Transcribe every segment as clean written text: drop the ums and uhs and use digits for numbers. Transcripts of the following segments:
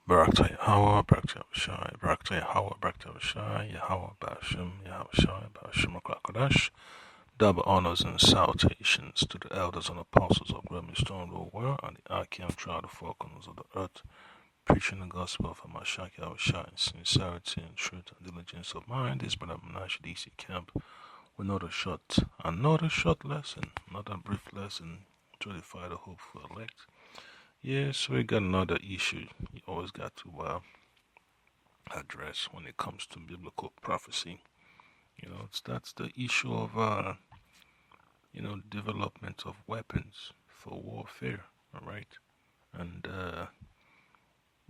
Barakta Yahweh, Barakta Shai, Barakta Yahweh, Barakta Shai, Yahweh Bashim, Yahweh Shai, Bashim Aklakadash. Double honors and salutations to the elders and apostles of Grammy Stone Road World and the Akim trial the four corners of the earth, preaching the gospel of Hamashiach Yahweh Shai in sincerity and truth and diligence of mind. This brother Menashe DC Camp with another short lesson, another brief lesson to edify the hopeful elect. Yes, we got another issue you always got to address when it comes to biblical prophecy. That's the issue of development of weapons for warfare. All right, and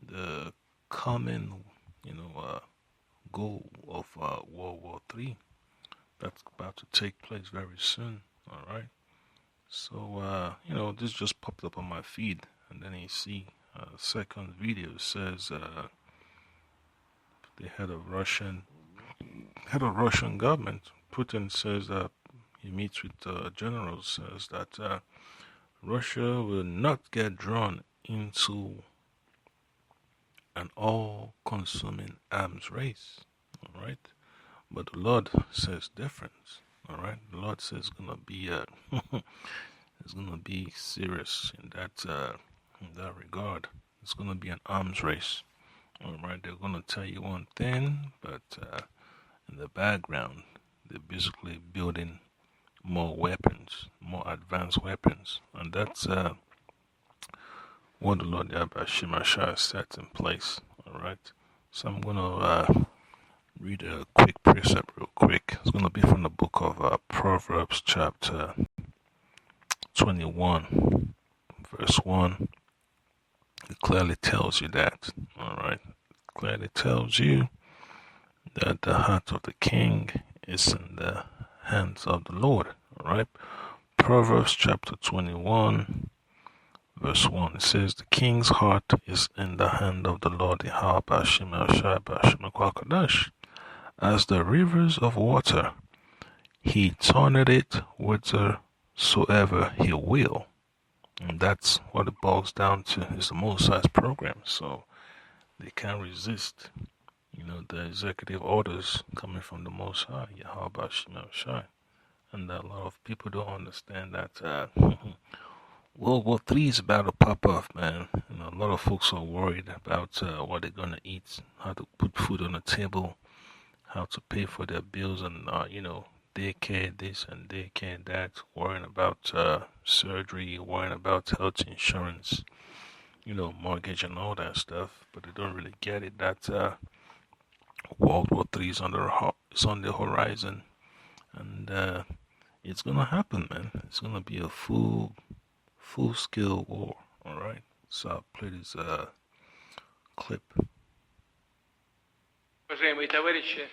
the common goal of World War III that's about to take place very soon. All right, so this just popped up on my feed, and then you see second video says the head of Russian government, Putin, says that he meets with generals, says that Russia will not get drawn into an all-consuming arms race. All right, but the Lord says different. All right, the Lord says it's gonna be it's gonna be serious in that regard. It's gonna be an arms race. All right, they're gonna tell you one thing, but in the background, they're basically building more weapons, more advanced weapons, and that's what the Lord Yahweh Shemashah set in place. All right, so I'm gonna read a quick precept real quick. It's gonna be from the book of Proverbs, chapter 21, verse 1. It clearly tells you that. All right, it clearly tells you that the heart of the king is in the hands of the Lord. All right, Proverbs chapter 21, verse 1. It says, "The king's heart is in the hand of the Lord, as the rivers of water. He turneth it whithersoever he will." And that's what it boils down to, is the Most High's program. So they can't resist, the executive orders coming from the Most High, Yahweh Shai. And a lot of people don't understand that World War III is about to pop off, man. A lot of folks are worried about what they're gonna eat, how to put food on the table, how to pay for their bills, and daycare this and daycare that, worrying about surgery, worrying about health insurance, mortgage and all that stuff. But they don't really get it that World War III is on the horizon, and it's gonna happen, man. It's gonna be a full-scale war. All right. So I'll play this clip. Уважаемые товарищи,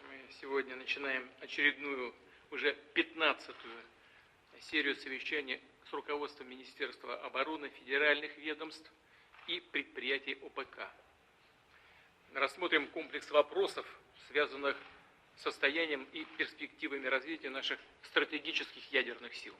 мы сегодня начинаем очередную, уже 15-ю серию совещаний с руководством Министерства обороны, федеральных ведомств и предприятий ОПК. Рассмотрим комплекс вопросов, связанных с состоянием и перспективами развития наших стратегических ядерных сил.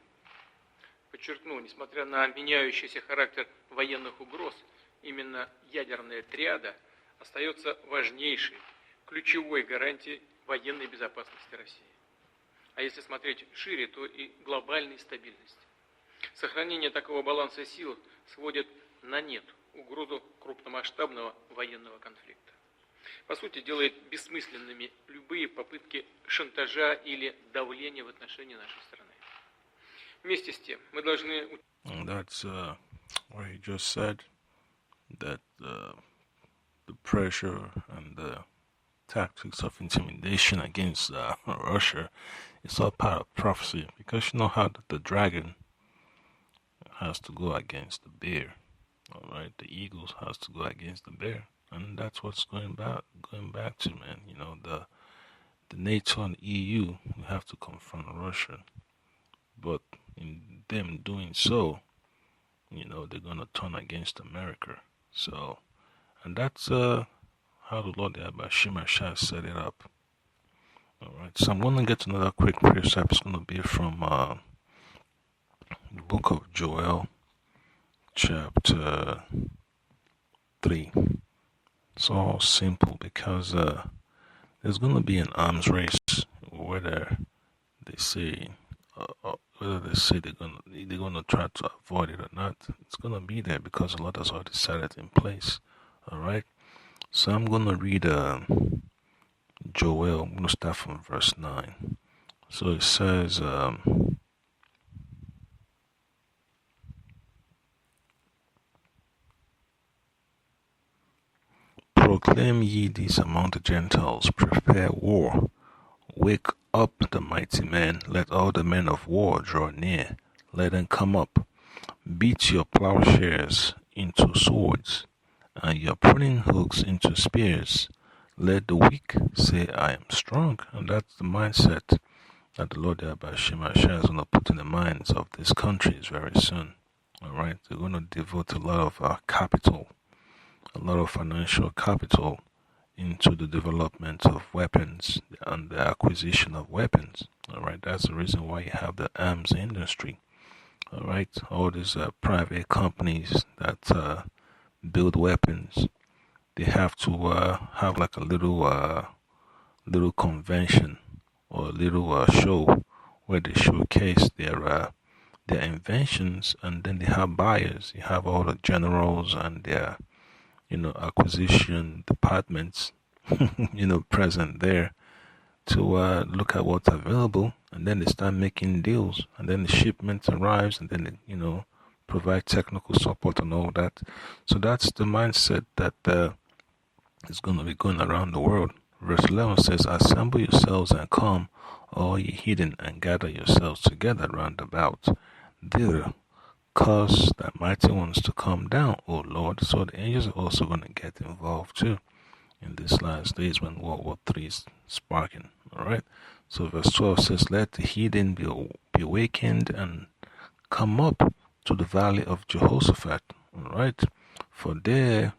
Подчеркну, несмотря на меняющийся характер военных угроз, именно ядерная триада остается важнейшей, ключевой гарантией военной безопасности России. А если смотреть шире, то и глобальной стабильности. Сохранение такого баланса сил сводит на нет угрозу крупномасштабного военного конфликта. По сути, делает бессмысленными любые попытки шантажа или давления в отношении нашей страны. Вместе с тем, мы должны... That's what he just said, that the pressure and the tactics of intimidation against Russia is all part of prophecy, because you know how the dragon has to go against the bear. All right, the eagles has to go against the bear, and that's what's going back to, man. The NATO and EU will have to confront Russia, but in them doing so, they're gonna turn against America. So, and that's how the Lord Shemashah set it up. All right, so I'm gonna get another quick precept. It's gonna be from the book of Joel, chapter 3, It's all simple because there's gonna be an arms race, whether they say they're gonna try to avoid it or not. It's gonna be there because a lot is already set in place. All right. So I'm gonna read Joel. I'm gonna start from verse 9. So it says. Proclaim ye this among the Gentiles, prepare war. Wake up the mighty men, let all the men of war draw near. Let them come up. Beat your plowshares into swords, and your pruning hooks into spears. Let the weak say, I am strong. And that's the mindset that the Lord Yahweh Shemashah is going to put in the minds of these countries very soon. All right, they're going to devote a lot of capital, a lot of financial capital into the development of weapons and the acquisition of weapons. All right, that's the reason why you have the arms industry. All right, all these private companies that build weapons, they have to have like a little convention or a little show where they showcase their inventions, and then they have buyers. You have all the generals and their acquisition departments, present there to look at what's available, and then they start making deals, and then the shipment arrives, and then they, provide technical support and all that. So that's the mindset that is going to be going around the world. Verse 11 says, assemble yourselves and come, all ye hidden, and gather yourselves together round about. Thither cause thy mighty ones to come down, O Lord. So the angels are also going to get involved too in these last days when World War III is sparking. All right. So verse 12 says, let the heathen be awakened and come up to the valley of Jehoshaphat. All right. For there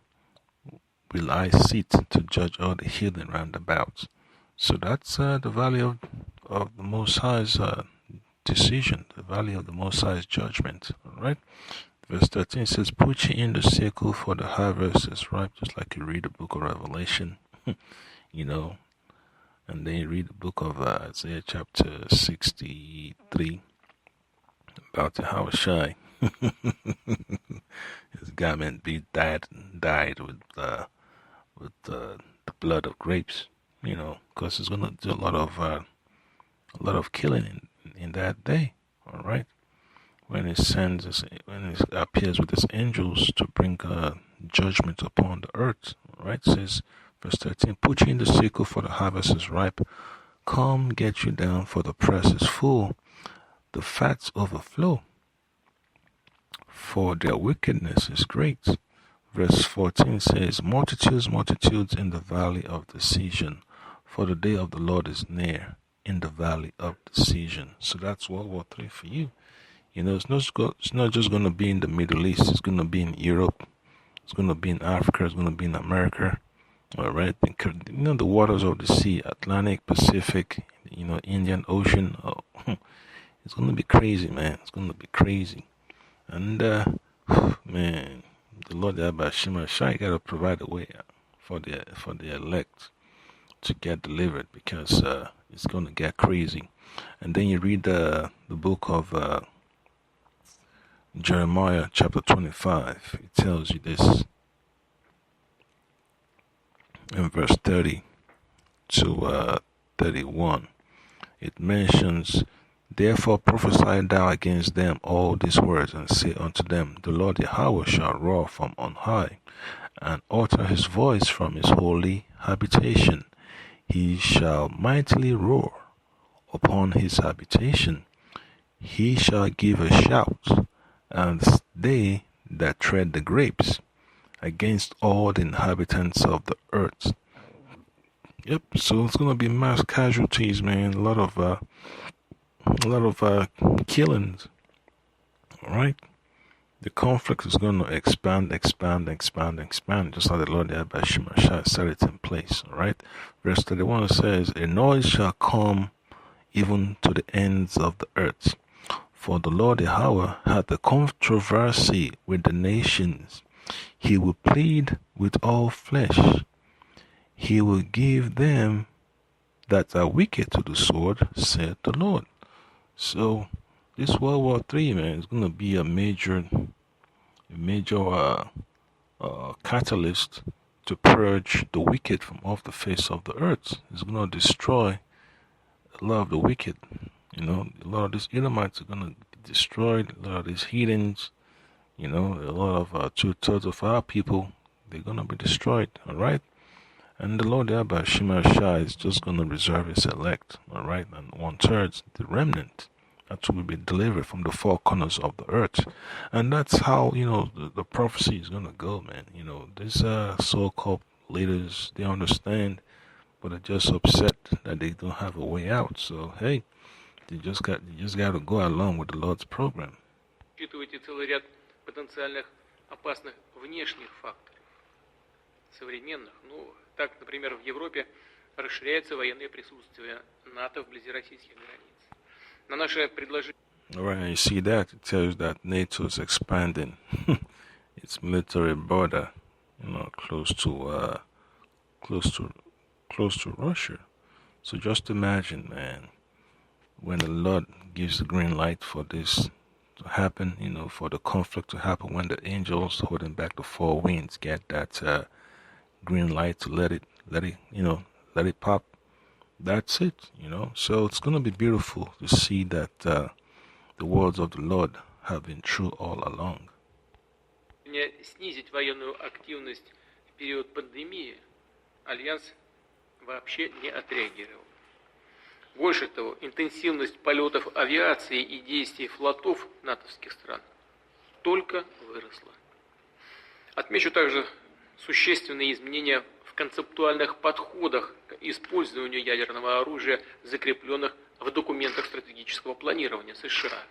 will I sit to judge all the heathen round about. So that's the valley of the Most High's decision, the valley of the Most High's judgment. All right. Verse 13 says, put ye in the sickle, for the harvest is ripe. Just like you read the book of Revelation, and then you read the book of Isaiah chapter 63 about the Yahushai. His garment be dyed with the blood of grapes, because it's going to do a lot of killing in that day. All right. When it appears with its angels to bring judgment upon the earth. Right? It says, verse 13, put ye in the sickle, for the harvest is ripe. Come, get you down, for the press is full. The fats overflow, for their wickedness is great. Verse 14 says, multitudes in the valley of decision, for the day of the Lord is near in the valley of decision. So that's World War III for you. It's not just going to be in the Middle East. It's going to be in Europe. It's going to be in Africa. It's going to be in America. All right. The waters of the sea, Atlantic, Pacific, Indian Ocean. Oh, it's going to be crazy, man. It's going to be crazy. And, man, the Lord Abba Shai got to provide a way for the elect to get delivered, because it's going to get crazy. And then you read the book of Jeremiah chapter 25. It tells you this in verse 30 to 31. It mentions, therefore prophesy thou against them all these words, and say unto them, the Lord Yahweh shall roar from on high, and utter his voice from his holy habitation. He shall mightily roar upon his habitation. He shall give a shout, and they that tread the grapes, against all the inhabitants of the earth. Yep. So it's gonna be mass casualties, man. A lot of killings. All right. The conflict is going to expand, just like the Lord Yahweh Shemashah set it in place. All right. Verse 31 says, a noise shall come even to the ends of the earth. For the Lord Yahweh hath a controversy with the nations. He will plead with all flesh. he will give them that are wicked to the sword, said the Lord. So this World War III, man, is going to be a major catalyst to purge the wicked from off the face of the earth. It's going to destroy a lot of the wicked. A lot of these Edomites are going to be destroyed. A lot of these heathens, a lot of 2/3 of our people, they're going to be destroyed. All right. And the Lord Yahweh Shemashah is just going to reserve his elect. All right. And 1/3, the remnant, that will be delivered from the four corners of the earth. And that's how, the prophecy is going to go, man. These so-called leaders, they understand, but they're just upset that they don't have a way out. So, hey, you just got to go along with the Lord's program. Учитывайте целый ряд потенциальных опасных внешних факторов, современных. Так, например, в Европе расширяется военное присутствие НАТО вблизи российских границ. На наше предложение... All right, and you see that, it tells that NATO is expanding its military border, close to Russia. So just imagine, man, when the Lord gives the green light for this to happen, for the conflict to happen, when the angels holding back the four winds get that green light to let it pop. That's it, So it's going to be beautiful to see that the words of the Lord have been true all along. Снизить военную активность в период пандемии Альянс вообще не отреагировал. Больше того, интенсивность полетов авиации и действий флотов натовских стран только выросла. Отмечу также существенные изменения в концептуальных подходах к использованию ядерного оружия, закрепленных в документах стратегического планирования США.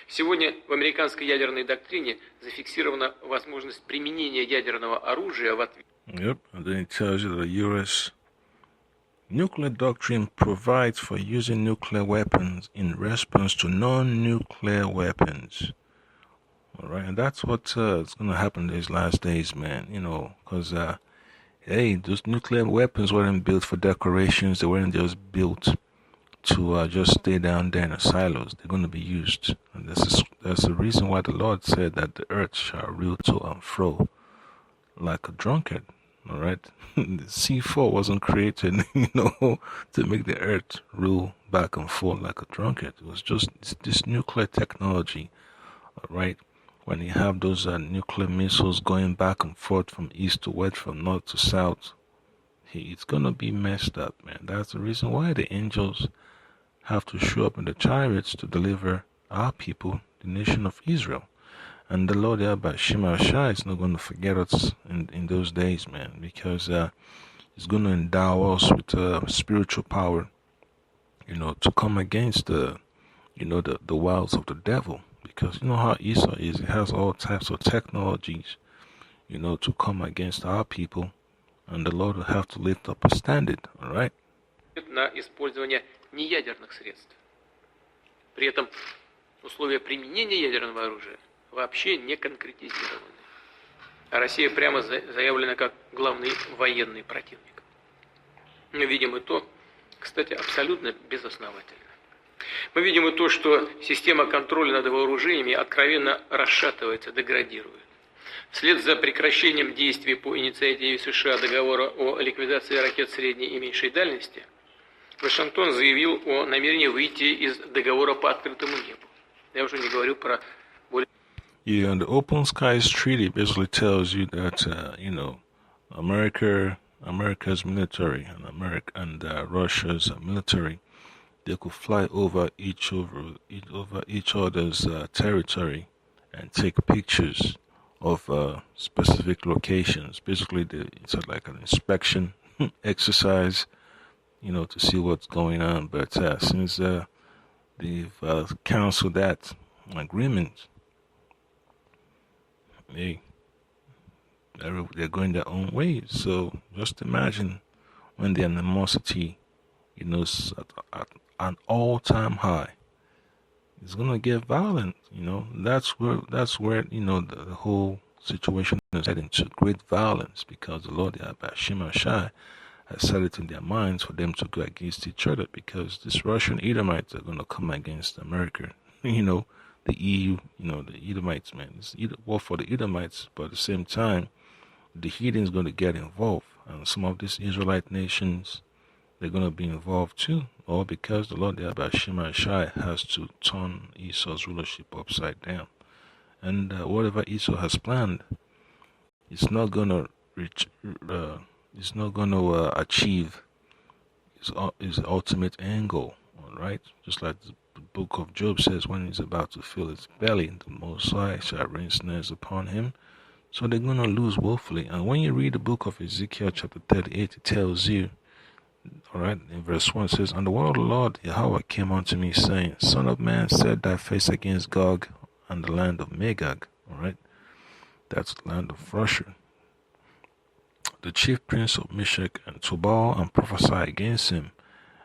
Сегодня в американской ядерной доктрине зафиксирована возможность применения ядерного оружия в ответ. Yep, and then it tells you the U.S. nuclear doctrine provides for using nuclear weapons in response to non-nuclear weapons. All right, and that's what's going to happen these last days, man. Because hey, those nuclear weapons weren't built for decorations. They weren't just built to just stay down there in the silos. They're going to be used. And that's the reason why the Lord said that the earth shall reel to and fro like a drunkard. All right. The C4 wasn't created, to make the earth rule back and forth like a drunkard. It was just this nuclear technology. All right. When you have those nuclear missiles going back and forth from east to west, from north to south, it's going to be messed up, man. That's the reason why the angels have to show up in the chariots to deliver our people, the nation of Israel. And the Lord Yahweh Shemashah is not going to forget us in those days, man, because he's going to endow us with spiritual power, to come against the wiles of the devil. Because you know how Esau is, it has all types of technologies, to come against our people, and the Lord will have to lift up a standard, all right? На использование неядерных средств. При этом условия применения ядерного оружия вообще не конкретизированы. А Россия прямо заявлена как главный военный противник. Мы видим и то, кстати, абсолютно безосновательно. Мы видим и то, что система контроля над вооружениями откровенно расшатывается, деградирует. Вслед за прекращением действий по инициативе США договора о ликвидации ракет средней и меньшей дальности, Вашингтон заявил о намерении выйти из договора по открытому небу. Я уже не говорю про более... Yeah, and the Open Skies Treaty basically tells you that, America's military and Russia's military, they could fly over each other's territory and take pictures of specific locations. Basically, it's like an inspection exercise, to see what's going on. But since they've canceled that agreement, they're going their own way. So just imagine when the animosity, is at an all-time high. It's gonna get violent. That's where the whole situation is heading to great violence because the Lord Yahweh Shai has set it in their minds for them to go against each other, because these Russian Edomites are going to come against America. The EU, the Edomites, man. It's war for the Edomites, but at the same time, the heathen's going to get involved. And some of these Israelite nations, they're going to be involved too. All because the Lord Yahweh Shai has to turn Esau's rulership upside down. And whatever Esau has planned, it's not going to reach. It's not going to achieve his ultimate end goal. All right, just like the book of Job says, when he's about to fill his belly, the Most High shall rain snares upon him. So they're going to lose woefully. And when you read the book of Ezekiel chapter 38, it tells you, all right, in verse 1 it says, "And the word of the Lord Yahweh came unto me, saying, Son of man, set thy face against Gog and the land of Magog." All right, that's the land of Russia. "The chief prince of Meshech and Tubal, and prophesy against him,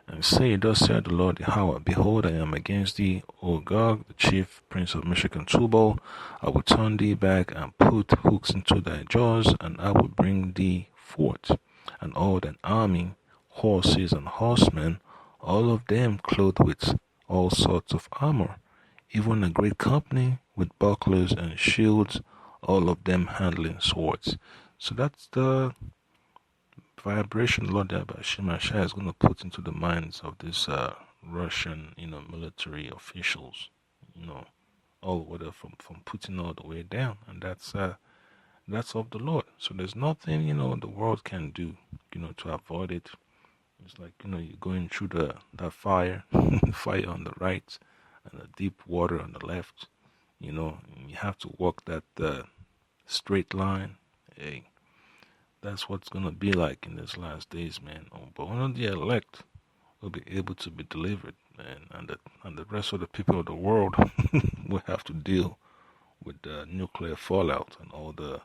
and say, Thus said the Lord Yahweh, Behold, I am against thee, O Gog, the chief prince of Meshech and Tubal. I will turn thee back and put hooks into thy jaws, and I will bring thee forth, and all thine army, horses and horsemen, all of them clothed with all sorts of armor, even a great company with bucklers and shields, all of them handling swords." So that's the vibration Lord Yahweh Shai is going to put into the minds of these Russian, military officials, all whether from Putin all the way down, and that's of the Lord. So there's nothing the world can do, to avoid it. It's like you're going through that fire, fire on the right, and the deep water on the left. And you have to walk that straight line. Hey, that's what's gonna be like in these last days, man. But when the elect will be able to be delivered, man, and the rest of the people of the world will have to deal with the nuclear fallout and all the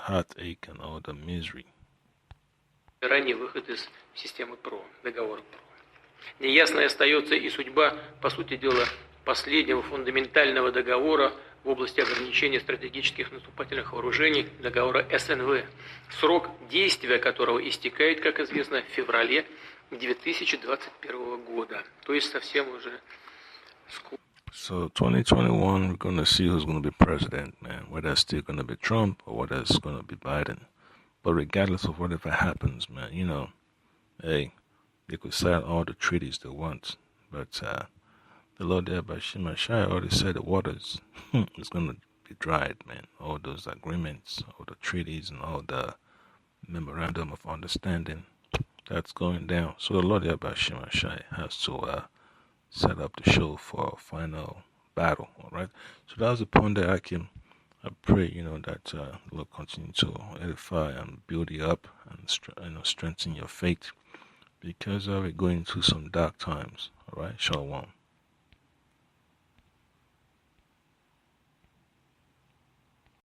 heartache and all the misery. Ранний выход из системы ПРО, договора ПРО. Неясной остается и судьба, по сути дела, последнего фундаментального договора в области ограничения стратегических наступательных вооружений, договора СНВ, срок действия которого истекает, как известно, в феврале 2021 года. То есть совсем уже скоро. So 2021, we're going to see who's going to be president, man. Whether it's still going to be Trump or whether it's going to be Biden. But regardless of whatever happens, man, hey, they could sign all the treaties they want. But the Lord there by Shai already said the waters is going to be dried, man. All those agreements, all the treaties, and all the memorandum of understanding, that's going down. So the Lord there by Shai has to set up the show for a final battle, all right? So that's the point that I pray, that the Lord continue to edify and build you up and strengthen your faith, because we're going through some dark times, all right? Shalom.